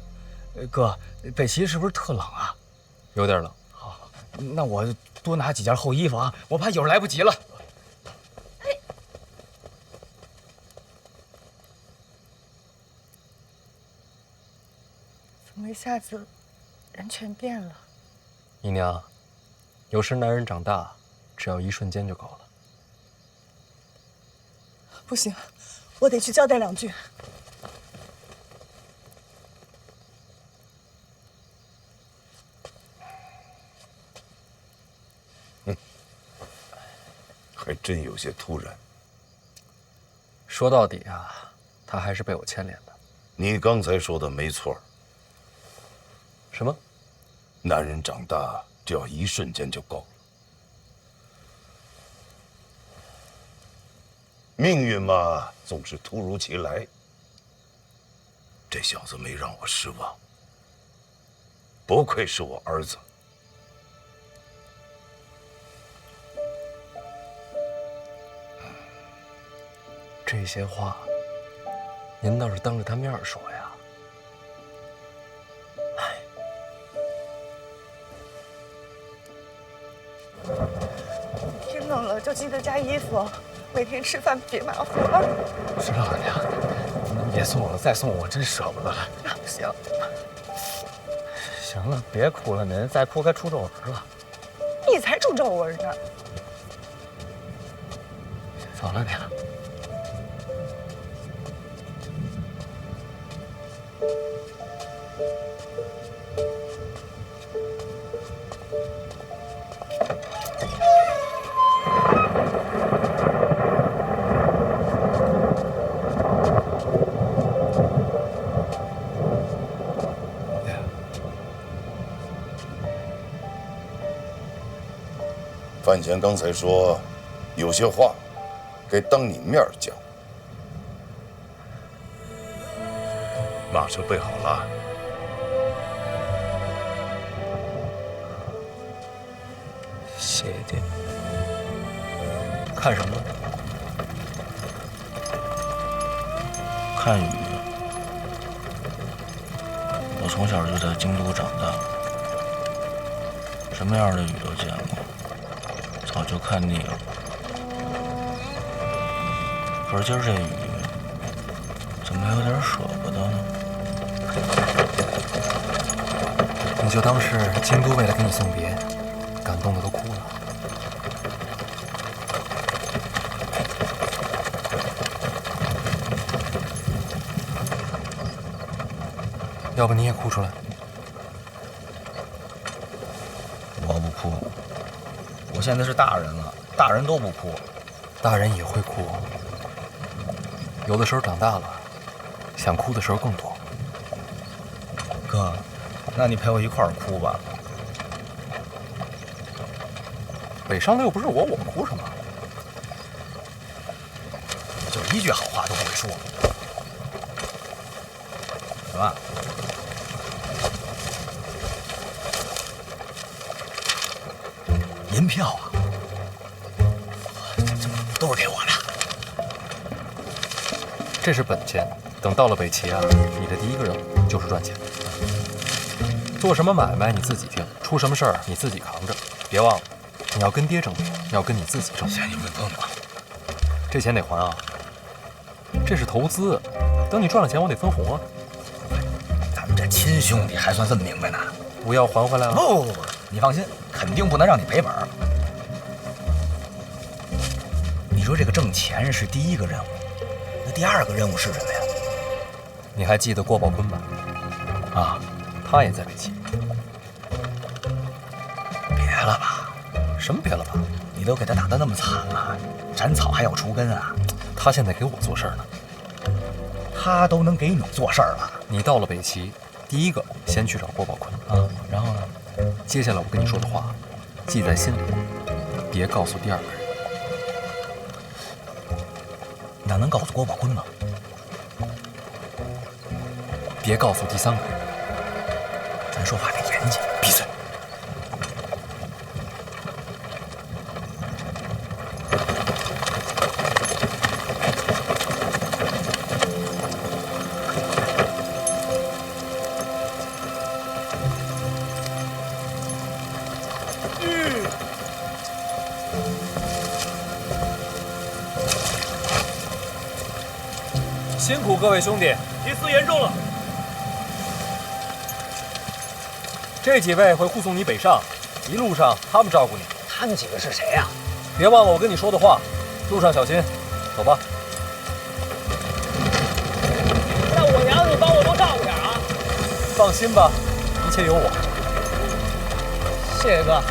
S2: 哥，北齐是不是特冷啊？
S5: 有点冷。
S2: 好，那我多拿几件厚衣服啊，我怕一会儿来不及了。
S15: 怎么一下子人全变了？
S5: 姨娘，有时男人长大，只要一瞬间就够了。
S15: 不行，我得去交代2句。
S14: 还真有些突然。
S5: 说到底啊，他还是被我牵连的。
S14: 你刚才说的没错。
S5: 什么？
S14: 男人长大只要一瞬间就够了。命运嘛，总是突如其来。这小子没让我失望，不愧是我儿子。
S5: 这些话，您倒是当着他面说呀。
S15: 天冷了就记得加衣服，每天吃饭别马虎了。
S2: 知道了，娘，您别送我了，再送我真舍不得了。
S15: 行，
S2: 行了，别哭了，您再哭该出皱纹了。
S15: 你才出皱纹呢。
S2: 走了，娘。
S14: 范闲刚才说，有些话该当你面讲。马车备好了。
S2: 谢谢爹。看什么？
S7: 看雨。我从小就在京都长大，什么样的雨都见过。早就看腻了，可是今儿这雨怎么有点舍不得呢？
S5: 你就当是京都为了给你送别，感动的都哭了。要不你也哭出来？
S2: 我不哭。我现在是大人了，大人都不哭，
S5: 大人也会哭。有的时候长大了，想哭的时候更多。
S2: 哥，那你陪我一块儿哭吧。
S5: 北上的又不是我哭什么？
S2: 就一句好话都不会说。什么？银票啊，这都是给我的。
S5: 这是本钱，等到了北齐啊，你的第一个任务就是赚钱。做什么买卖你自己定，出什么事儿你自己扛着。别忘了，你要跟爹争，你要跟你自己争。
S2: 钱你们分了，
S5: 这钱得还啊。这是投资，等你赚了钱，我得分红啊。
S12: 咱们这亲兄弟还算这么明白呢。
S5: 不要还回来了？
S12: 不，你放心，肯定不能让你赔本。你说这个挣钱是第一个任务，那第二个任务是什么呀？
S5: 你还记得郭宝坤吧？
S12: 啊，
S5: 他也在北齐。
S12: 别了吧？
S5: 什么别了吧？
S12: 你都给他打得那么惨了，斩草还要除根啊！
S5: 他现在给我做事呢。
S12: 他都能给你做事了。
S5: 你到了北齐，第一个先去找郭宝坤
S12: 啊，然后呢？
S5: 接下来我跟你说的话，记在心里，别告诉第二个人。
S12: 那能告诉郭宝坤吗？
S5: 别告诉第三个人。
S12: 咱说话得严谨。闭嘴！
S5: 辛苦各位兄弟，
S1: 提司严重了。
S5: 这几位会护送你北上，一路上他们照顾你。
S13: 他们几个是谁呀？
S5: 别忘了我跟你说的话，路上小心。走吧。
S1: 那我娘你帮我多照顾点啊。
S5: 放心吧，一切有我。
S1: 谢谢哥。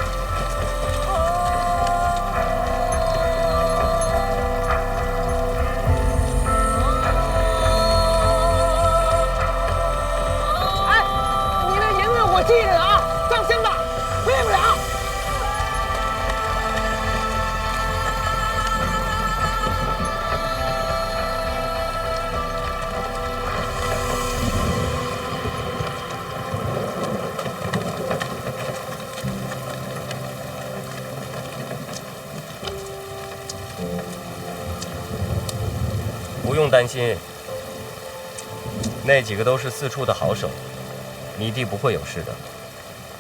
S8: 记着呢啊，放心吧，亏不了。
S6: 不用担心，那几个都是四处的好手。你弟不会有事的，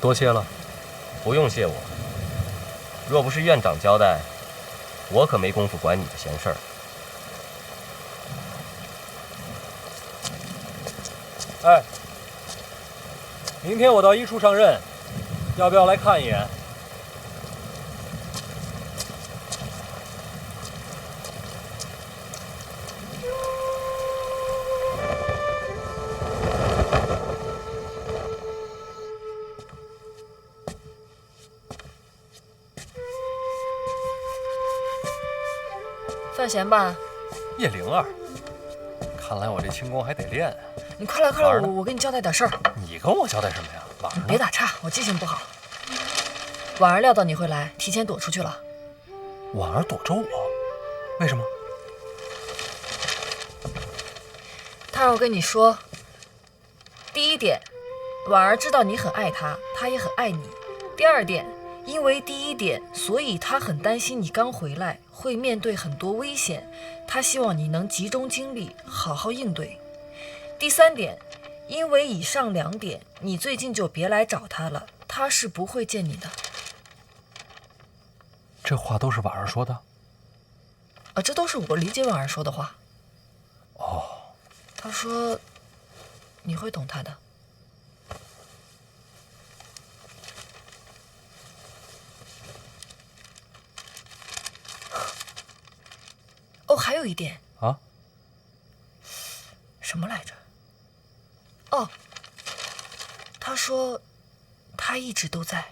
S5: 多谢了。
S6: 不用谢我。若不是院长交代，我可没工夫管你的闲事儿。
S5: 哎，明天我到一处上任，要不要来看一眼？
S11: 范闲吧，
S5: 叶灵儿，看来我这轻功还得练啊。
S11: 你快来快来，我跟你交代点事儿。
S5: 你跟我交代什么呀？晚上
S11: 别打岔，我记性不好。婉儿料到你会来，提前躲出去了。
S5: 婉儿躲着我，为什么？
S11: 她让我跟你说，第一点，婉儿知道你很爱她，她也很爱你。第二点，因为第一点，所以她很担心你刚回来会面对很多危险，她希望你能集中精力好好应对。第三点，因为以上两点，你最近就别来找她了，她是不会见你的。
S5: 这话都是婉儿说的？
S11: 这都是我理解婉儿说的话。
S5: 哦，
S11: 她说你会懂她的。哦，还有一点
S5: 啊，
S11: 什么来着？哦，他说他一直都在。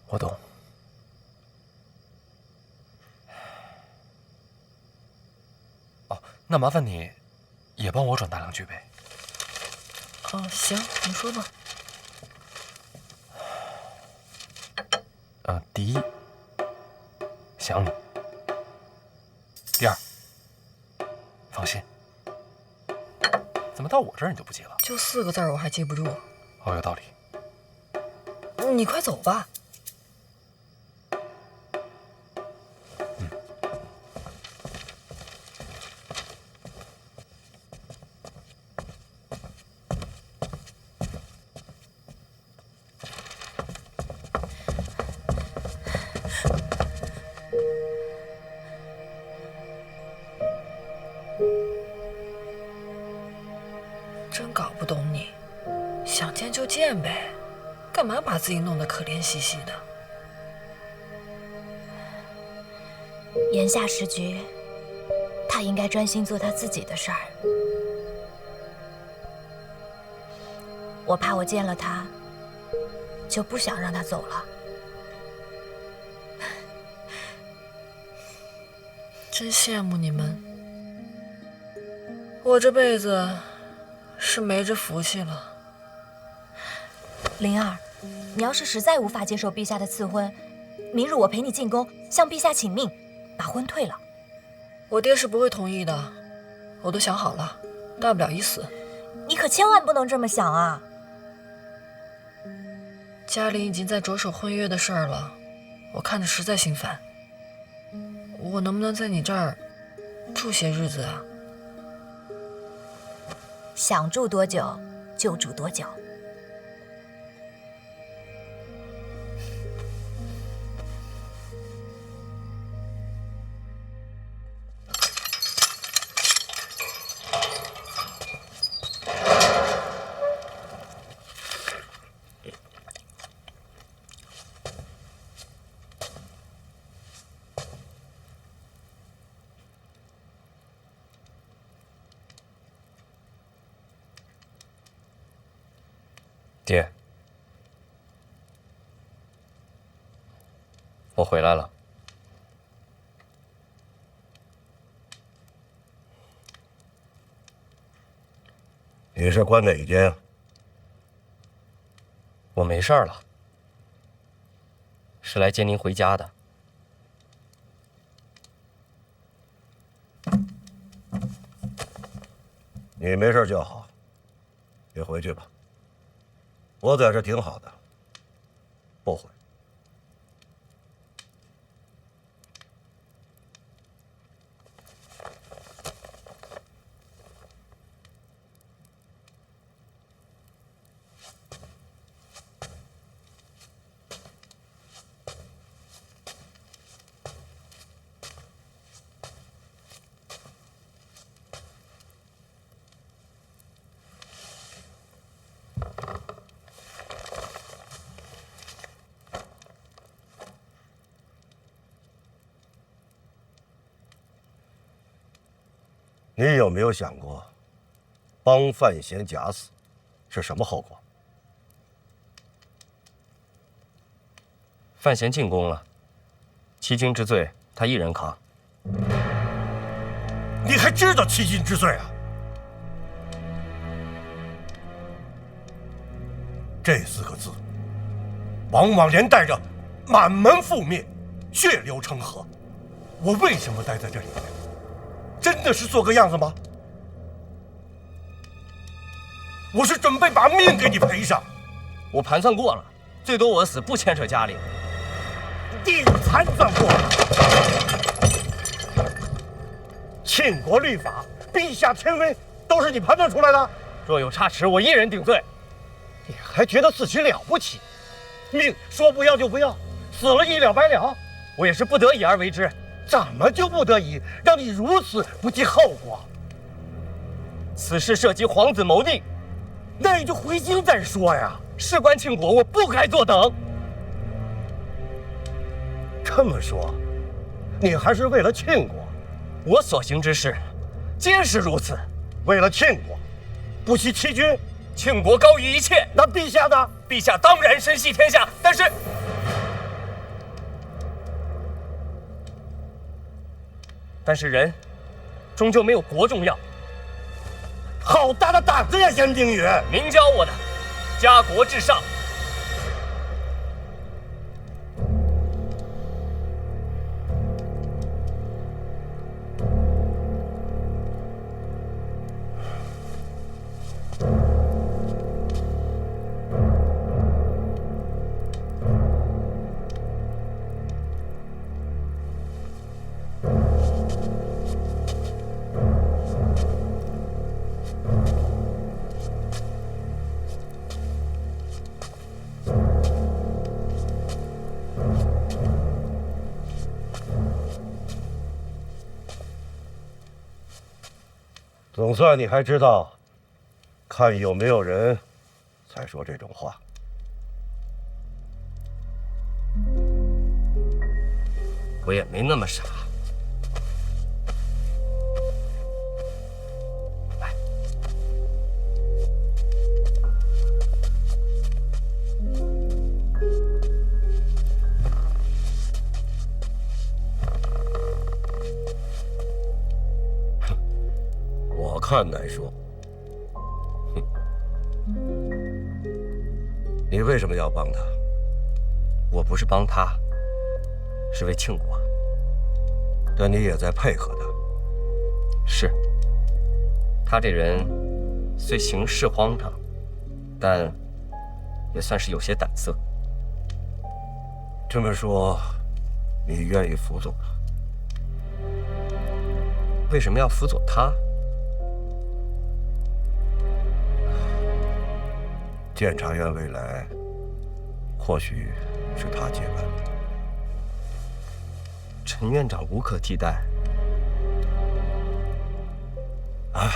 S5: 我懂。哦，那麻烦你也帮我转达两句呗。
S11: 哦，行，你说吧。
S5: 第一，想你；第二，放心。怎么到我这儿你就不记了？
S11: 就4个字我还记不住。
S5: 哦，有道理。
S11: 你快走吧。就见呗，干嘛把自己弄得可怜兮兮的？
S10: 眼下时局，他应该专心做他自己的事儿。我怕我见了他，就不想让他走了。
S11: 真羡慕你们，我这辈子是没这福气了。
S10: 灵儿，你要是实在无法接受陛下的赐婚，明日我陪你进宫，向陛下请命，把婚退了。
S11: 我爹是不会同意的，我都想好了，大不了一死。
S10: 你可千万不能这么想啊！
S11: 家里已经在着手婚约的事儿了，我看着实在心烦。我能不能在你这儿住些日子啊？
S10: 想住多久就住多久。
S7: 爹，我回来了。
S14: 你是关哪间？
S7: 我没事儿了，是来接您回家的。
S14: 你没事就好，别回去吧。我在这挺好的，不回。你有没有想过，帮范闲假死是什么后果？
S7: 范闲进宫了，欺君之罪他一人扛。
S14: 你还知道欺君之罪啊？这4个字，往往连带着满门覆灭、血流成河。我为什么待在这里面？真的是做个样子吗？我是准备把命给你赔上。
S7: 我盘算过了，最多我的死不牵扯家里。
S14: 你盘算过了？庆国律法、陛下天威，都是你判断出来的？
S7: 若有差池，我一人顶罪。
S14: 你还觉得自己了不起？命说不要就不要，死了一了百了。
S7: 我也是不得已而为之。
S14: 怎么就不得已，让你如此不计后果？
S7: 此事涉及皇子谋逆，
S14: 那你就回京再说呀。
S7: 事关庆国，我不该坐等。
S14: 这么说，你还是为了庆国？
S7: 我所行之事，皆是如此。
S14: 为了庆国，不惜欺君，
S7: 庆国高于一切。
S14: 那陛下呢？
S7: 陛下当然身系天下，但是人终究没有国重要。
S14: 好大的胆子呀，严冰雨！
S7: 您教我的，家国至上。
S14: 总算你还知道，看有没有人
S4: 才说这种话。
S6: 我也没那么傻。来，
S16: 我看难说。哼，你为什么要帮他？
S6: 我不是帮他，是为庆国。
S16: 但你也在配合他。
S6: 是。他这人虽行事荒唐，但也算是有些胆色。
S16: 这么说，你愿意辅佐他？
S6: 为什么要辅佐他？
S16: 监察院未来，或许是他接班。
S6: 陈院长无可替代。
S16: 啊。